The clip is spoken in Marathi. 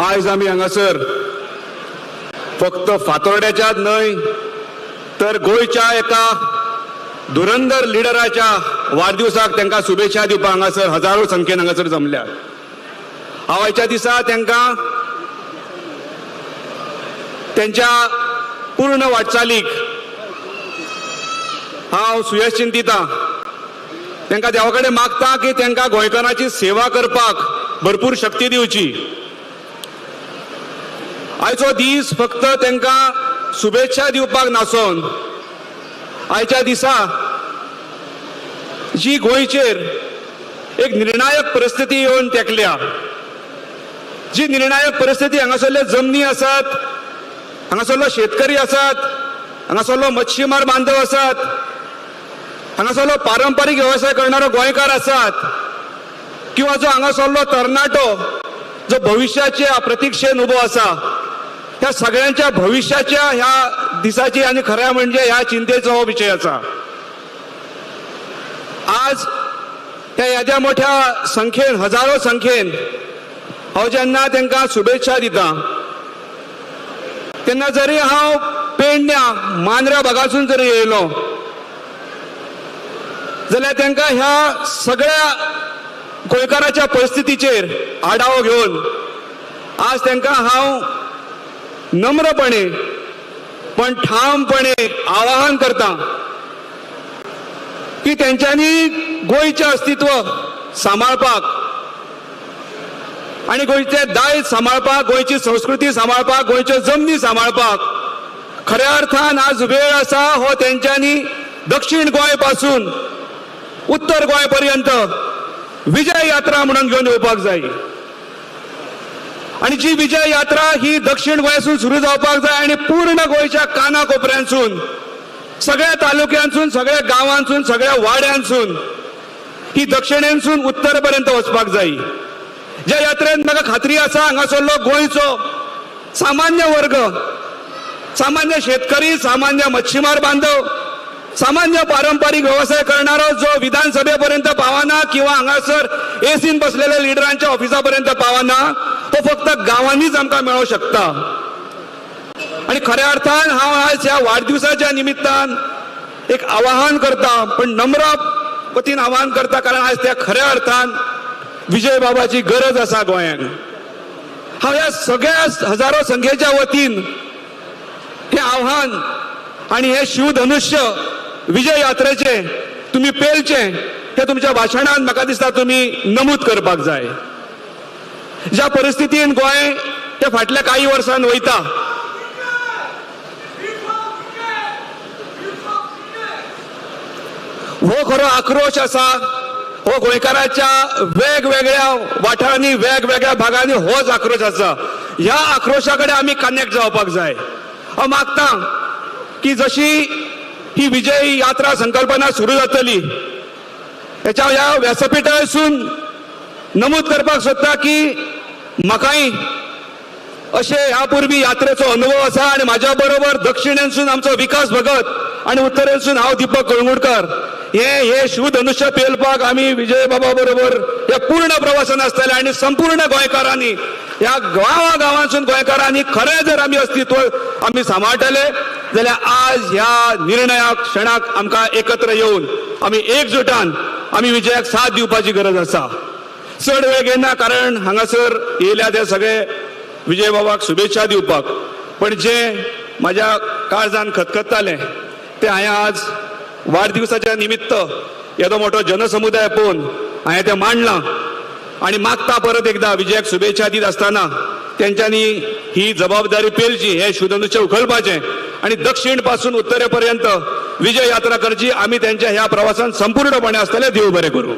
आज आम्ही हांगासर फक्त फातोर्ड्याच्याच न्हय तर गोयच्या एका धुरंधर लिडराच्या वाढदिवसाक त्यांना शुभेच्छा दिवपाक हांगासर हजारो संख्येन हांगासर जमल्या। हांव आयच्या दिसा त्यांना त्यांच्या पूर्ण वाटचालीक हांव सुयश चिंतिता। त्यांना देवा कडेन मागता की त्यांना गोंयकारांची सेवा करपाक भरपूर शक्ती दिवची। आयचो दीस फक्त त्यांना शुभेच्छा दिवपाक नासून आयच्या दिसा जी गोंयचेर एक निर्णायक परिस्थिती येवन तेंकल्या, जी निर्णायक परिस्थिती हांगासरले जमनी आसात, हांगासरलो शेतकरी आसात, हांगासरलो मच्छीमार बांधव आसात, हांगासरलो पारंपारीक व्यवसाय करणारो गोंयकार आसात किंवा जो हांगासरलो तरणाटो जो भविष्याच्या प्रतीक्षेन उबो आसा, ह्या सगळ्यांच्या भविष्याच्या ह्या दिसाची आणि खऱ्या म्हणजे ह्या चिंतेचो हो विषय आसा। आज ह्या येद्या मोठ्या संख्येन हजारो संख्येन हांव जेन्ना तांकां शुभेच्छा दिता तेन्ना जरी हांव पेडण्या मांद्रा भागासून जरी येयलो जाल्यार तांकां ह्या सगळ्या गोंयकाराच्या परिस्थितीचेर आढावो घेवन आज तांकां हांव नम्रपणे पण ठामपणे आवाहन करता की त्यांच्यानी गोंयचें अस्तित्व सांबाळपाक आणि गोंयचे दायज सांबाळपाक, गोंयची संस्कृती सांबाळपाक, गोंयच्यो जमनी सांबाळपाक खऱ्या अर्थान आज वेळ आसा हो त्यांच्यानी दक्षिण गोंय पासून उत्तर गोंय पर्यंत विजय यात्रा म्हणून घेवन येवपाक जाय। आणि जी विजय यात्रा ही दक्षिण गोंयासून सुरू जावपाक जाय आणि पूर्ण गोंयच्या काना कोपऱ्यांसून, सगळ्या तालुक्यांसून, सगळ्या गावांसून, सगळ्या वाड्यांसून ही दक्षिणेसून उत्तर पर्यंत वचपाक जाय। ज्या यात्रेन म्हाका खात्री आसा हांगासरलो गोंयचो सामान्य वर्ग, सामान्य शेतकरी, सामान्य मच्छीमार बांधव, सामान्य पारंपारिक व्यवसाय करणारो जो विधानसभेपर्यंत पावना किंवा हांगासर एसीन बसलेल्या लिडरांच्या ऑफिसापर्यंत पावना, तो फक्त गावांनीच आमकां मेळूंक शकता। आणि खऱ्या अर्थान हांव आज ह्या वाढदिवसाच्या निमित्तान एक आवाहन करता, पण नम्र वतीन आवाहन करता, कारण आज त्या खऱ्या अर्थान विजय बाबाची गरज आसा गोंयांत। हांव ह्या सगळ्या हजारो संख्येच्या वतीन हे आव्हान आणि हे शिवधनुष्य विजय यात्रेचे तुम्ही पेलचे हे तुमच्या भाशणात म्हाका दिसता तुम्ही नमूद करपाक जाय। ज्या परिस्थितीन गोंय ते फाटल्या काही वर्षांन वयता, हो खरो आक्रोश आसा, हो गोंयकाराच्या वेगवेगळ्या वाठारांनी, वेगवेगळ्या भागांनी होच आक्रोश आसा। ह्या आक्रोशाकडे आमी कनेक्ट जावपाक जाय। हांव मागता की जशी ही विजय यात्रा संकल्पना सुरू जातली त्याच्या ह्या व्यासपीठासून नमूद करपाक सोदता की म्हाकाय अशे ह्या पूर्वी यात्रेचो अनुभव आसा आणि माझ्या बरोबर दक्षिणेसून आमचो विकास भगत आणि उत्तरेसून हांव दीपक कळंगूटकार हे शिवधनुष्य पेलपाक आम्ही विजय बाबा बरोबर या पूर्ण प्रवासान आसतले आणि संपूर्ण गोंयकारांनी या गावागावांसून गोंयकारांनी खरें जर आमी अस्तित्व आमी सांबाळटले जाल्यार आज ह्या निर्णयाक क्षणाक आमकां एकत्र येवन आमी एकजुटान आमी विजयाक साथ दिवपाची गरज आसा। चड वेळ घेना, कारण हांगासर येयल्या ते सगळे विजय बाबाक शुभेच्छा दिवपाक, पण जे म्हाज्या काळजान खतखत्तालें ते हांवें आज वाढदिवसाच्या निमित्त येदो मोठो जनसमुदाय पळोवन हांवें तें मांडलां आणि मागता परत एकदा विजयाक शुभेच्छा दीत आसतना त्यांच्यानी ही जबाबदारी पेलची, हे शिवधनुष्य उखलपाचें आणि दक्षिण पासून उत्तरेपर्यंत विजय यात्रा करची। आमी त्यांच्या ह्या प्रवासान संपूर्णपणे आसतले। देव बरें करूं।